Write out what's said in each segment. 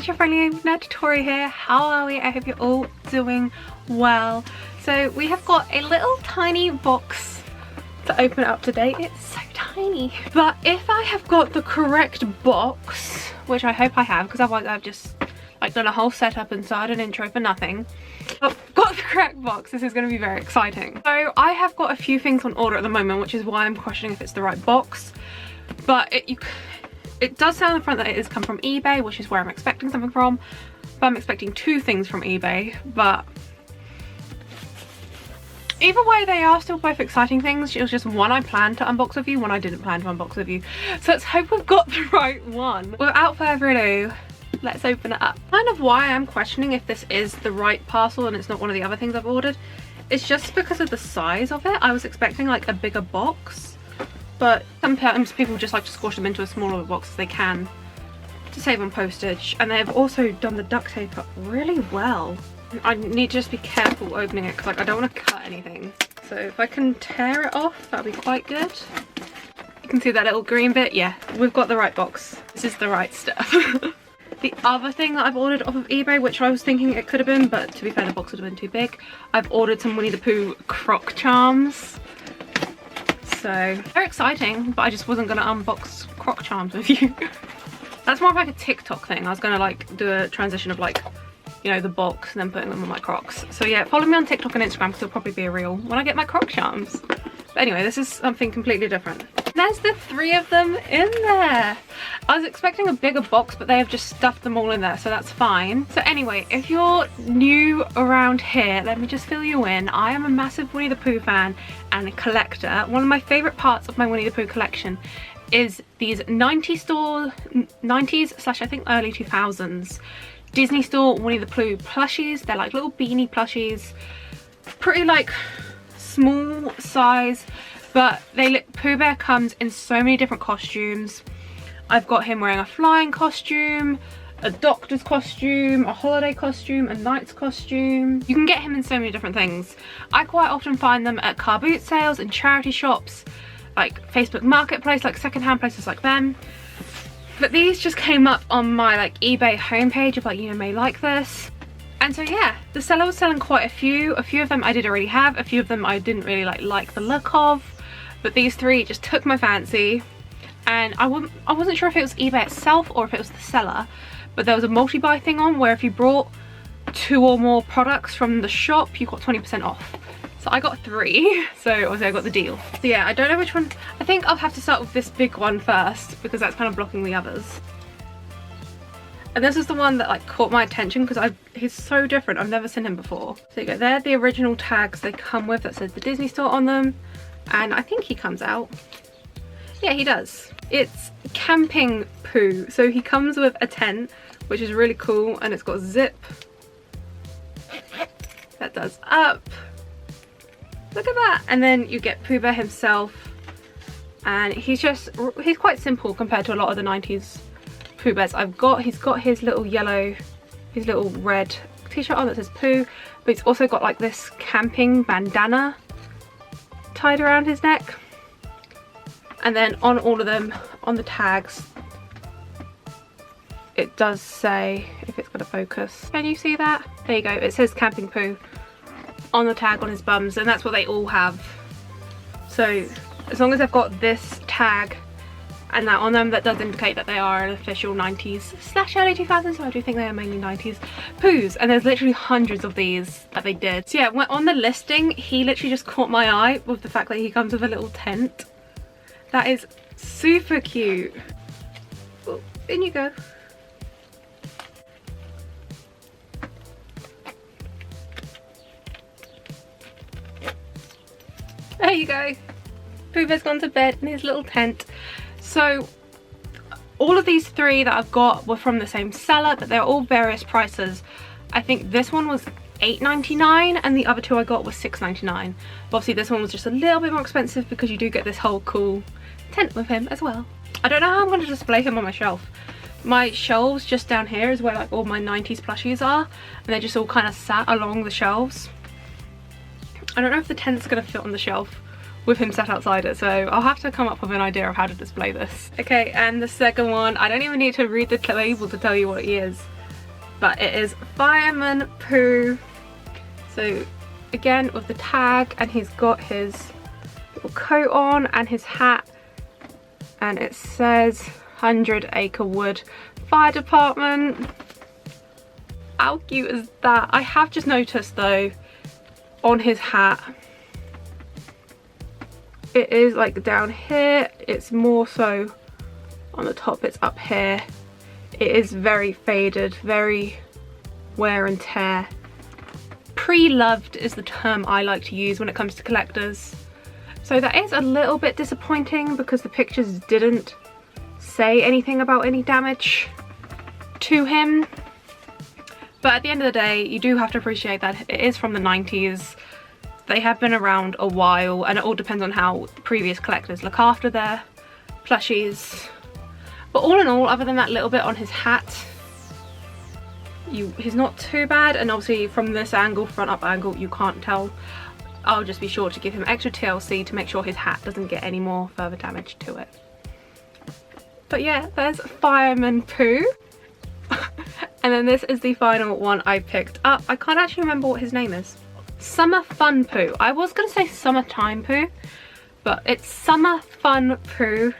it's your friendly nerd Tori here. How are we? I hope you're all doing well. So we have got a little tiny box to open up today. It's so tiny. But if I have got the correct box, which I hope I have, because otherwise I've just like done a whole setup inside an intro for nothing. But got the correct box. This is going to be very exciting. So I have got a few things on order at the moment, which is why I'm questioning if it's the right box. But it does say on the front that it has come from eBay, which is where I'm expecting something from. But I'm expecting two things from eBay. But either way, they are still both exciting things. It was just one I planned to unbox with you, one I didn't plan to unbox with you. So let's hope we've got the right one. Without further ado, let's open it up. Kind of why I'm questioning if this is the right parcel and it's not one of the other things I've ordered. It's just because of the size of it. I was expecting like a bigger box, but sometimes people just like to squash them into a smaller box as they can to save on postage. And they've also done the duct tape up really well. I need to just be careful opening it because like I don't want to cut anything. So if I can tear it off, that'll be quite good. You can see that little green bit. Yeah, we've got the right box. This is the right stuff. The other thing that I've ordered off of eBay, which I was thinking it could have been, but to be fair, the box would have been too big. I've ordered some Winnie the Pooh croc charms. So, very exciting, but I just wasn't going to unbox croc charms with you. That's more of like a TikTok thing. I was going to like do a transition of like, you know, the box and then putting them on my crocs. So yeah, follow me on TikTok and Instagram because it'll probably be a reel when I get my croc charms. But anyway, this is something completely different. There's the three of them in there. I was expecting a bigger box, but they have just stuffed them all in there, so that's fine. So anyway, if you're new around here, let me just fill you in. I am a massive Winnie the Pooh fan and a collector. One of my favourite parts of my Winnie the Pooh collection is these 90s / I think early 2000s Disney store Winnie the Pooh plushies. They're like little beanie plushies, pretty like small size, but Pooh Bear comes in so many different costumes. I've got him wearing a flying costume, a doctor's costume, a holiday costume, a knight's costume. You can get him in so many different things. I quite often find them at car boot sales and charity shops, like Facebook Marketplace, like secondhand places like them. But these just came up on my like eBay homepage of like, you know, may like this. And so yeah, the seller was selling quite a few. A few of them I did already have, a few of them I didn't really like the look of. But these three just took my fancy. And I wasn't sure if it was eBay itself or if it was the seller. But there was a multi-buy thing on where if you brought 2 or more products from the shop, you got 20% off. So I got 3, so obviously I got the deal. So yeah, I don't know which one. I think I'll have to start with this big one first because that's kind of blocking the others. And this is the one that like caught my attention because he's so different. I've never seen him before. So you go, they're the original tags they come with that says the Disney store on them. And I think he comes out. Yeah, he does. It's Camping Poo. So he comes with a tent, which is really cool, and it's got a zip that does up. Look at that. And then you get Pooh Bear himself, and he's quite simple compared to a lot of the 90s Pooh Bears I've got. He's got his little yellow, his little red t-shirt on that says Pooh, but he's also got like this camping bandana tied around his neck. And then on all of them, on the tags, it does say, if it's gonna focus, can you see that? There you go, it says Camping Poo on the tag on his bums, and that's what they all have. So as long as they've got this tag and that on them, that does indicate that they are an official 90s / early 2000s, so I do think they are mainly 90s Poohs. And there's literally hundreds of these that they did. So yeah, on the listing, he literally just caught my eye with the fact that he comes with a little tent. That is super cute. Oh, in you go. There you go. Pooh Bear's gone to bed in his little tent. So all of these 3 that I've got were from the same seller, but they're all various prices. I think this one was $8.99 and the other 2 I got was $6.99. But obviously this one was just a little bit more expensive because you do get this whole cool tent with him as well. I don't know how I'm going to display him on my shelf. My shelves just down here is where like all my 90s plushies are, and they're just all kind of sat along the shelves. I don't know if the tent's going to fit on the shelf with him sat outside it, so I'll have to come up with an idea of how to display this. Okay, and the second one, I don't even need to read the label to tell you what he is. but it is Fireman Poo. So again with the tag, and he's got his little coat on and his hat, and it says 100 Acre Wood Fire Department. How cute is that? I have just noticed though on his hat, it is like down here, it's more so on the top, it's up here. It is very faded, very wear and tear. Pre-loved is the term I like to use when it comes to collectors. So that is a little bit disappointing because the pictures didn't say anything about any damage to him. But at the end of the day, you do have to appreciate that it is from the 90s. They have been around a while, and it all depends on how previous collectors look after their plushies. But all in all, other than that little bit on his hat, he's not too bad. And obviously from this angle, front up angle, you can't tell. I'll just be sure to give him extra TLC to make sure his hat doesn't get any more further damage to it. But yeah, there's Fireman Poo. And then this is the final one I picked up. I can't actually remember what his name is. Summer Fun Poo. I was going to say Summertime Poo, but it's Summer Fun Poo.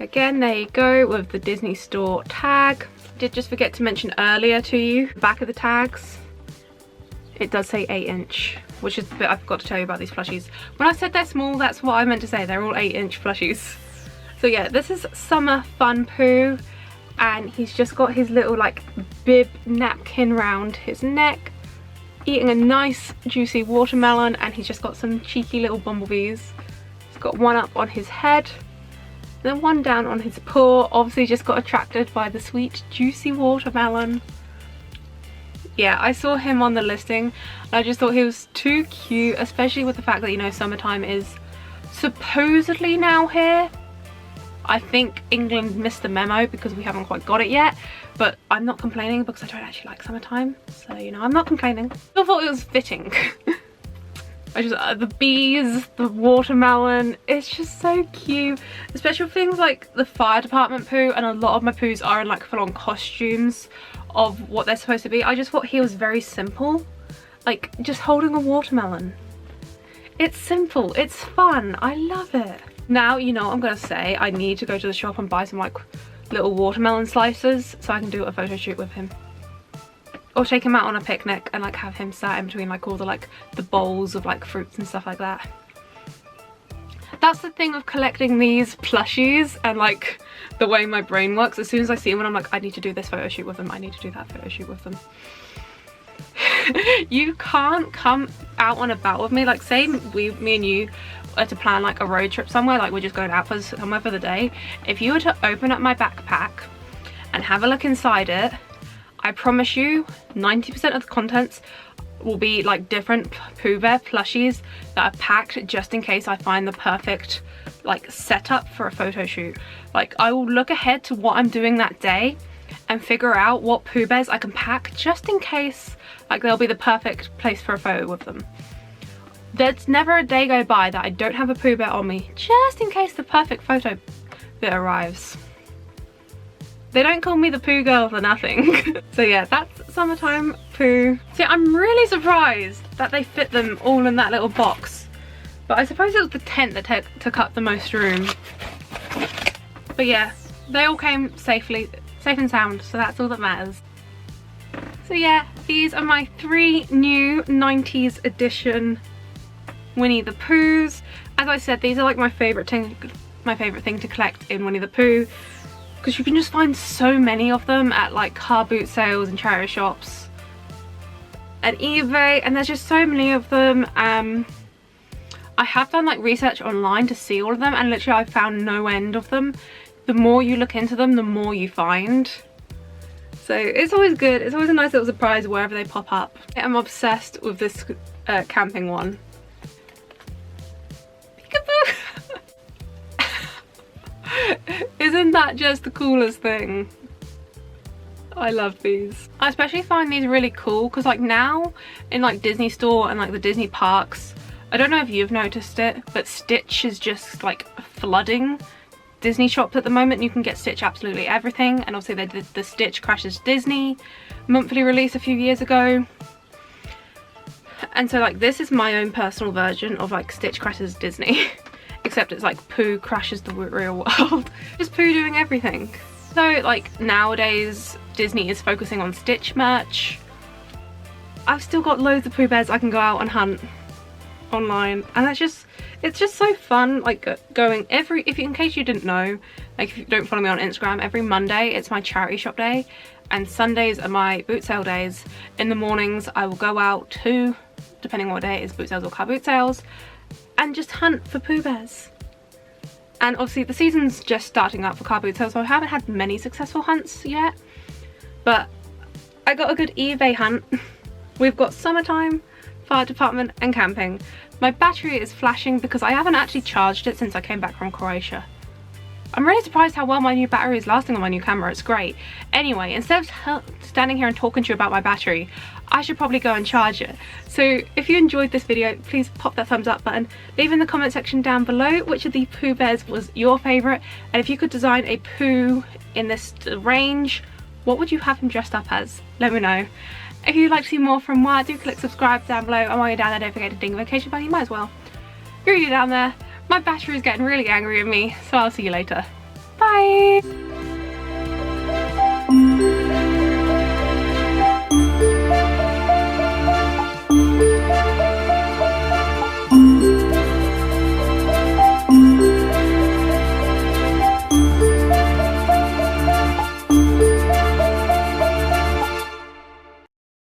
Again, there you go with the Disney Store tag. Did just forget to mention earlier to you, back of the tags, it does say 8-inch, which is the bit I forgot to tell you about these plushies. When I said they're small, that's what I meant to say. They're all 8-inch plushies. So yeah, this is Summer Fun Poo. And he's just got his little like bib napkin round his neck, eating a nice juicy watermelon, and he's just got some cheeky little bumblebees. He's got one up on his head, then one down on his paw. Obviously just got attracted by the sweet juicy watermelon. Yeah, I saw him on the listing and I just thought he was too cute, especially with the fact that, you know, summertime is supposedly now here. I think England missed the memo because we haven't quite got it yet, but I'm not complaining because I don't actually like summertime, so you know, I'm not complaining. I thought it was fitting. I just the bees, the watermelon, it's just so cute, especially with things like the fire department poo, and a lot of my poos are in like full-on costumes of what they're supposed to be. I just thought he was very simple, like just holding a watermelon. It's simple, it's fun, I love it. Now, you know what I'm gonna say, I need to go to the shop and buy some like little watermelon slices so I can do a photo shoot with him. Or take him out on a picnic and like have him sat in between like all the bowls of like fruits and stuff like that. That's the thing of collecting these plushies and like the way my brain works. As soon as I see them, I'm like, I need to do this photo shoot with them, I need to do that photo shoot with them. You can't come out and about with me, like say me and you are to plan like a road trip somewhere, like we're just going out for somewhere for the day. If you were to open up my backpack and have a look inside it, I promise you 90% of the contents will be like different Pooh Bear plushies that are packed just in case I find the perfect like setup for a photo shoot. Like I will look ahead to what I'm doing that day and figure out what Pooh Bears I can pack just in case like they'll be the perfect place for a photo with them. There's never a day go by that I don't have a Pooh Bear on me just in case the perfect photo bit arrives. They don't call me the Pooh Girl for nothing. So yeah, that's Summertime Poo. See, I'm really surprised that they fit them all in that little box. But I suppose it was the tent that took up the most room. But yeah, they all came safe and sound, so that's all that matters. So yeah, these are my 3 new 90s edition Winnie the Poohs. As I said, these are like my favourite thing to collect in Winnie the Pooh, because you can just find so many of them at like car boot sales and charity shops and eBay, and there's just so many of them. I have done like research online to see all of them, and literally I've found no end of them. The more you look into them, the more you find. So it's always good, it's always a nice little surprise wherever they pop up. I'm obsessed with this camping one. Isn't that just the coolest thing? I love these. I especially find these really cool because like now in like Disney Store and like the Disney parks, I don't know if you've noticed it, but Stitch is just like flooding Disney shops at the moment. You can get Stitch absolutely everything, and obviously they did the Stitch Crashes Disney monthly release a few years ago. And so like this is my own personal version of like Stitch Crashes Disney. Except it's like Pooh crashes the real world. Just Pooh doing everything. So like nowadays Disney is focusing on Stitch merch. I've still got loads of Pooh Bears I can go out and hunt online, and it's just so fun, like going in case you didn't know, like if you don't follow me on Instagram, every Monday it's my charity shop day and Sundays are my boot sale days. In the mornings I will go out to, depending on what day it is, boot sales or car boot sales, and just hunt for Pooh Bears. And obviously the season's just starting up for car boot sales, so I haven't had many successful hunts yet, but I got a good eBay hunt. We've got summertime, fire department and camping. My battery is flashing because I haven't actually charged it since I came back from Croatia. I'm really surprised how well my new battery is lasting on my new camera. It's great. Anyway, instead of standing here and talking to you about my battery, I should probably go and charge it. So if you enjoyed this video, please pop that thumbs up button. Leave in the comment section down below which of the Pooh Bears was your favourite, and if you could design a Pooh in this range, what would you have him dressed up as? Let me know. If you'd like to see more from Wah, do click subscribe down below, and while you're down there don't forget to ding the notification bell, you might as well. You're already down there. My battery is getting really angry at me, so I'll see you later. Bye!